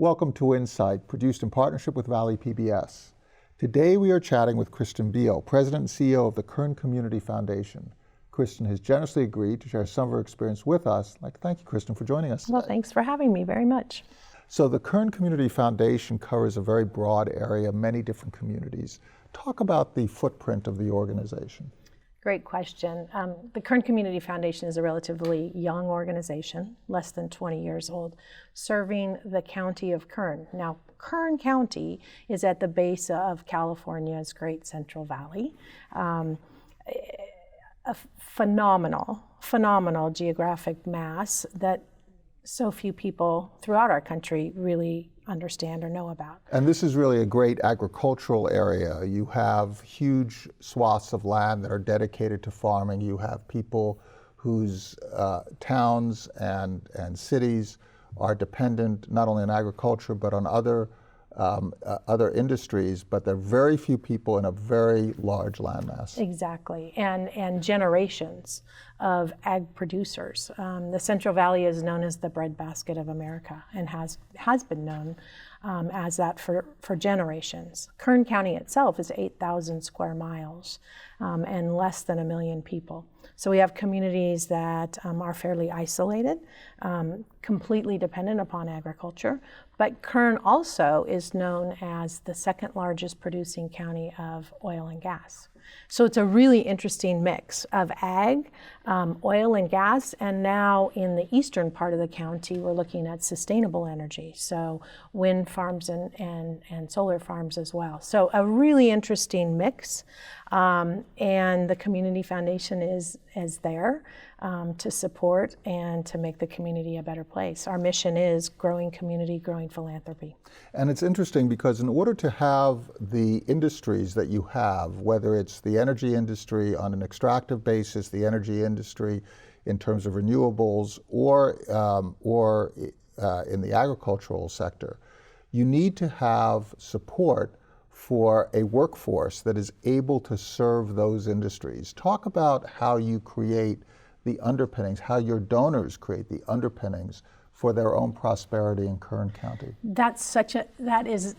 Welcome to Insight, produced in partnership with ValleyPBS. Today we are chatting with Kristen Beall, President and CEO of the Kern Community Foundation. Kristen has generously agreed to share some of her experience with us. I'd like to thank you, Kristen, for joining us today. Well, thanks for having me very much. So the Kern Community Foundation covers a very broad area, many different communities. Talk about the footprint of the organization. Great question. The Kern Community Foundation is a relatively young organization, less than 20 years old, serving the county of Kern. Now, Kern County is at the base of California's Great Central Valley. A phenomenal geographic mass that so few people throughout our country really understand or know about. And this is really a great agricultural area. You have huge swaths of land that are dedicated to farming. You have people whose towns and cities are dependent not only on agriculture but on other industries, but there are very few people in a very large landmass. Exactly, and generations of ag producers. The Central Valley is known as the breadbasket of America and has been known as that for generations. Kern County itself is 8,000 square miles and less than 1 million people. So we have communities that are fairly isolated, completely dependent upon agriculture, but Kern also is known as the second largest producing county of oil and gas. So it's a really interesting mix of ag, oil and gas, and now in the eastern part of the county, we're looking at sustainable energy, so wind farms and solar farms as well. So a really interesting mix, and the Community Foundation is there to support and to make the community a better place. Our mission is growing community, growing philanthropy. And it's interesting because in order to have the industries that you have, whether it's the energy industry on an extractive basis, the energy industry in terms of renewables, or in the agricultural sector, you need to have support for a workforce that is able to serve those industries. Talk about how you create the underpinnings, how your donors create the underpinnings for their own prosperity in Kern County. That is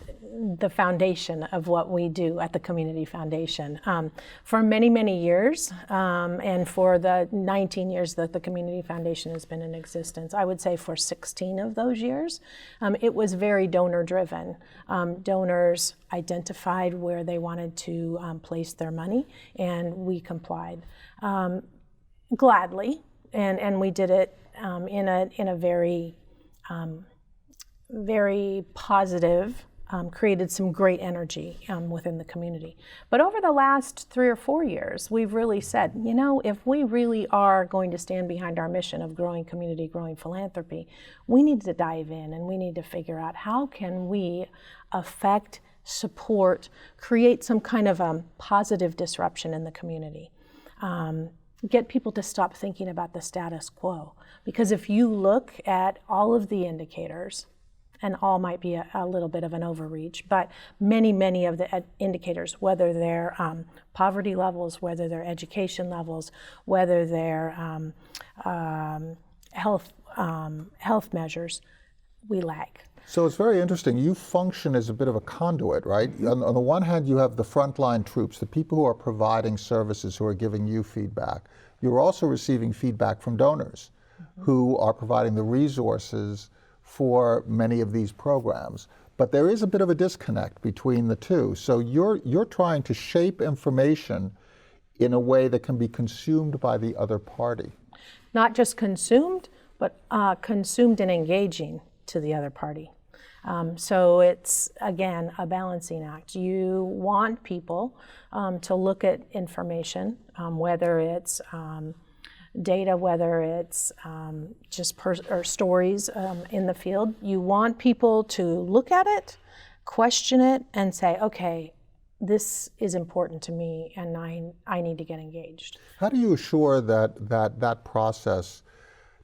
the foundation of what we do at the Community Foundation. For many, many years, and for the 19 years that the Community Foundation has been in existence, I would say for 16 of those years, it was very donor driven. Donors identified where they wanted to place their money, and we complied gladly, and we did it in a very positive, created some great energy within the community. But over the last 3 or 4 years, we've really said, you know, if we really are going to stand behind our mission of growing community, growing philanthropy, we need to dive in and we need to figure out how can we affect, support, create some kind of positive disruption in the community. Get people to stop thinking about the status quo. Because if you look at all of the indicators, and all might be a little bit of an overreach, but many of the indicators, whether they're poverty levels, whether they're education levels, whether they're health measures, we lag. So it's very interesting. You function as a bit of a conduit, right? On the one hand, you have the frontline troops, the people who are providing services, who are giving you feedback. You're also receiving feedback from donors who are providing the resources for many of these programs. But there is a bit of a disconnect between the two. So you're trying to shape information in a way that can be consumed by the other party. Not just consumed, but consumed and engaging to the other party. So it's, again, a balancing act. You want people to look at information, whether it's data, whether it's just or stories in the field. You want people to look at it, question it, and say, okay, this is important to me and I need to get engaged. How do you assure that process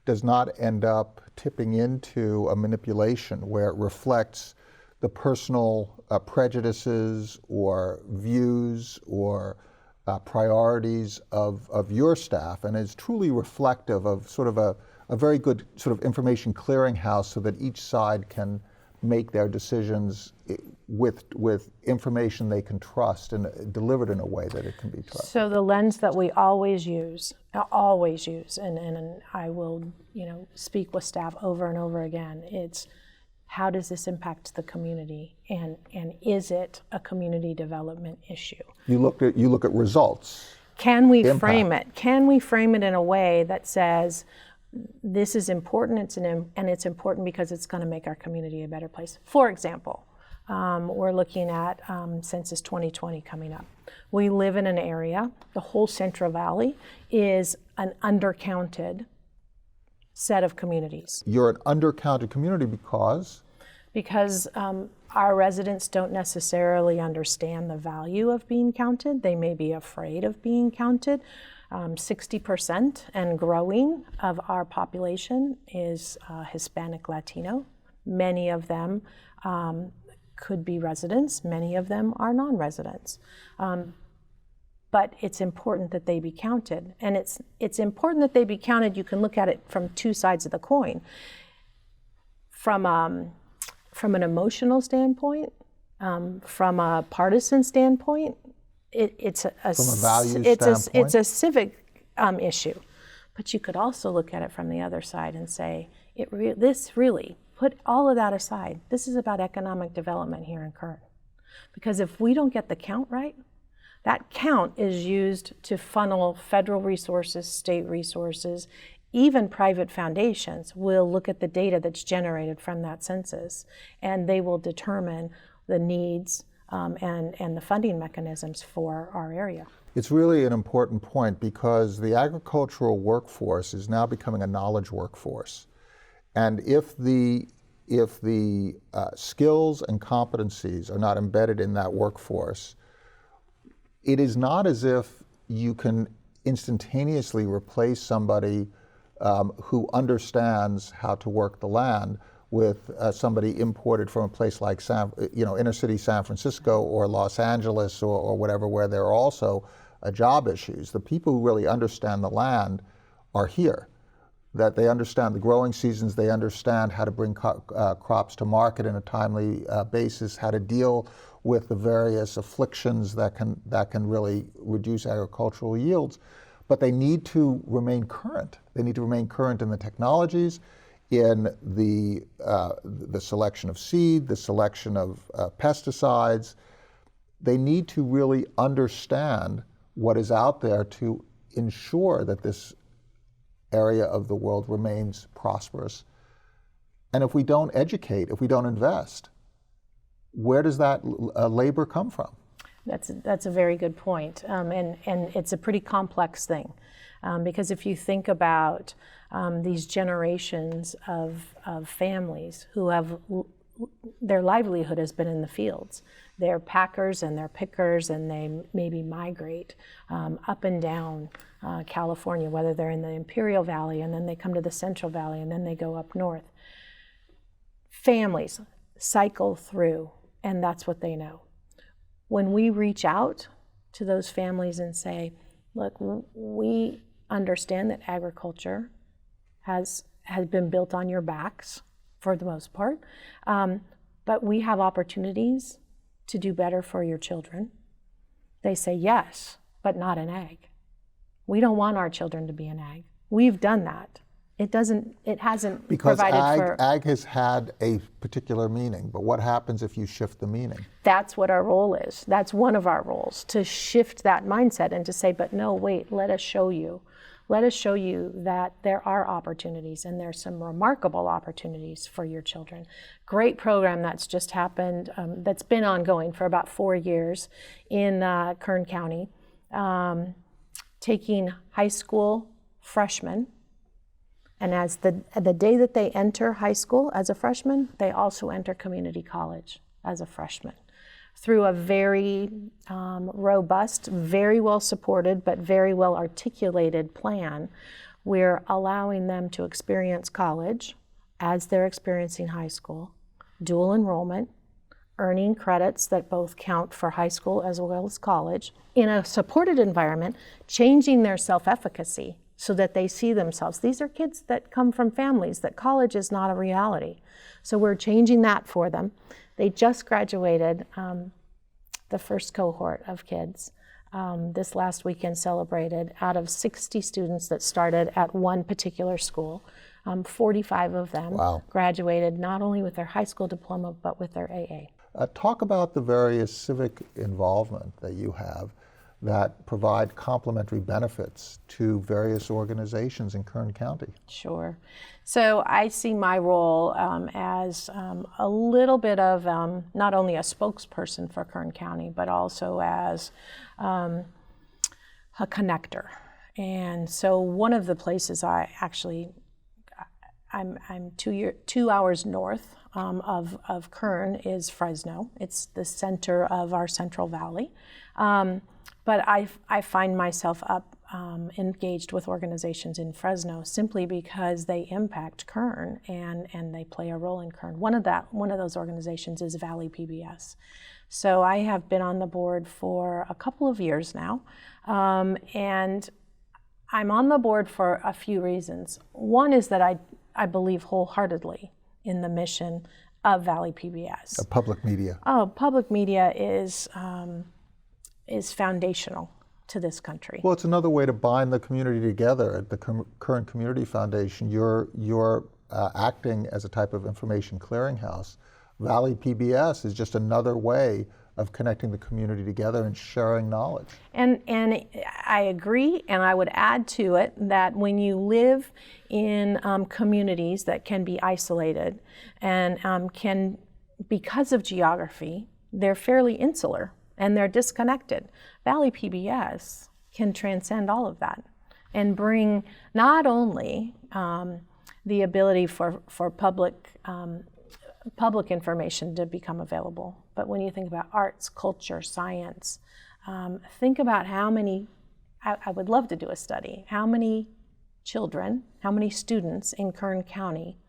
does not end up tipping into a manipulation where it reflects the personal prejudices or views or priorities of your staff, and is truly reflective of sort of a very good sort of information clearinghouse so that each side can make their decisions with information they can trust and delivered in a way that it can be trusted? So the lens that we always use, and I will, speak with staff over and over again, it's how does this impact the community, and is it a community development issue? You look at results. Can we Impact. frame it? Can we frame it in a way that says this is important, and it's important because it's going to make our community a better place? For example, we're looking at Census 2020 coming up. We live in an area, the whole Central Valley is an undercounted set of communities. You're an undercounted community because our residents don't necessarily understand the value of being counted. They may be afraid of being counted. 60% and growing of our population is Hispanic Latino. Many of them could be residents, many of them are non-residents. But it's important that they be counted. And it's important that they be counted. You can look at it from two sides of the coin. From an emotional standpoint, from a partisan standpoint, it's a values standpoint? It's a civic issue. But you could also look at it from the other side and say, this really, put all of that aside, this is about economic development here in Kern. Because if we don't get the count right, that count is used to funnel federal resources, state resources, even private foundations will look at the data that's generated from that census, and they will determine the needs and the funding mechanisms for our area. It's really an important point because the agricultural workforce is now becoming a knowledge workforce. And if the skills and competencies are not embedded in that workforce, it is not as if you can instantaneously replace somebody who understands how to work the land with somebody imported from a place like inner city San Francisco or Los Angeles or whatever, where there are also job issues. The people who really understand the land are here, that they understand the growing seasons, they understand how to bring crops to market in a timely basis, how to deal with the various afflictions that can really reduce agricultural yields. But they need to remain current. They need to remain current in the technologies, in the selection of seed, the selection of pesticides. They need to really understand what is out there to ensure that this area of the world remains prosperous. And if we don't educate, if we don't invest, where does that labor come from? That's a very good point, and it's a pretty complex thing, because if you think about these generations of families who have their livelihood has been in the fields, they're packers and they're pickers, and they maybe migrate up and down California, whether they're in the Imperial Valley and then they come to the Central Valley and then they go up north. Families cycle through, and that's what they know. When we reach out to those families and say, look, we understand that agriculture has been built on your backs for the most part, but we have opportunities to do better for your children. They say, yes, but not in ag. We don't want our children to be in ag. We've done that. It hasn't because provided for... ag has had a particular meaning, but what happens if you shift the meaning? That's what our role is. That's one of our roles, to shift that mindset and to say, but no, wait, let us show you. Let us show you that there are opportunities, and there's some remarkable opportunities for your children. Great program that's just happened, that's been ongoing for about 4 years in Kern County, taking high school freshmen, and as the day that they enter high school as a freshman, they also enter community college as a freshman through a very robust, very well supported, but very well articulated plan. We're allowing them to experience college as they're experiencing high school, dual enrollment, earning credits that both count for high school as well as college, in a supported environment, changing their self-efficacy so that they see themselves. These are kids that come from families that college is not a reality. So we're changing that for them. They just graduated, the first cohort of kids. This last weekend celebrated out of 60 students that started at one particular school. 45 of them graduated not only with their high school diploma, but with their AA. Talk about the various civic involvement that you have that provide complementary benefits to various organizations in Kern County. Sure. So I see my role as a little bit of not only a spokesperson for Kern County, but also as a connector. And so one of the places I'm 2 hours north of Kern is Fresno. It's the center of our Central Valley. But I find myself engaged with organizations in Fresno simply because they impact Kern and they play a role in Kern. One of those organizations is ValleyPBS. So I have been on the board for a couple of years now, and I'm on the board for a few reasons. One is that I believe wholeheartedly in the mission of ValleyPBS. Public media. Oh, public media is foundational to this country. Well, it's another way to bind the community together. At the Kern Community Foundation, you're acting as a type of information clearinghouse. ValleyPBS is just another way of connecting the community together and sharing knowledge. And I agree, and I would add to it that when you live in communities that can be isolated and can, because of geography, they're fairly insular and they're disconnected. ValleyPBS can transcend all of that and bring not only the ability for public information to become available, but when you think about arts, culture, science, think about how many, I would love to do a study, how many children, how many students in Kern County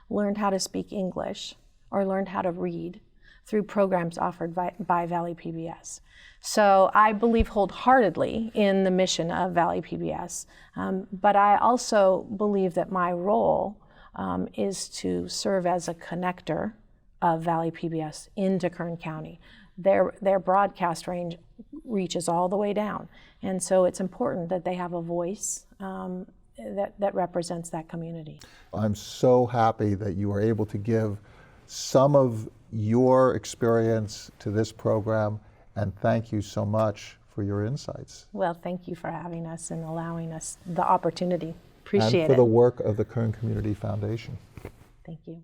learned how to speak English or learned how to read through programs offered by ValleyPBS. So I believe wholeheartedly in the mission of ValleyPBS, but I also believe that my role is to serve as a connector of ValleyPBS into Kern County. Their broadcast range reaches all the way down, and so it's important that they have a voice that represents that community. I'm so happy that you were able to give some of your experience to this program, and thank you so much for your insights. Well, thank you for having us and allowing us the opportunity. Appreciate it. And for the work of the Kern Community Foundation. Thank you.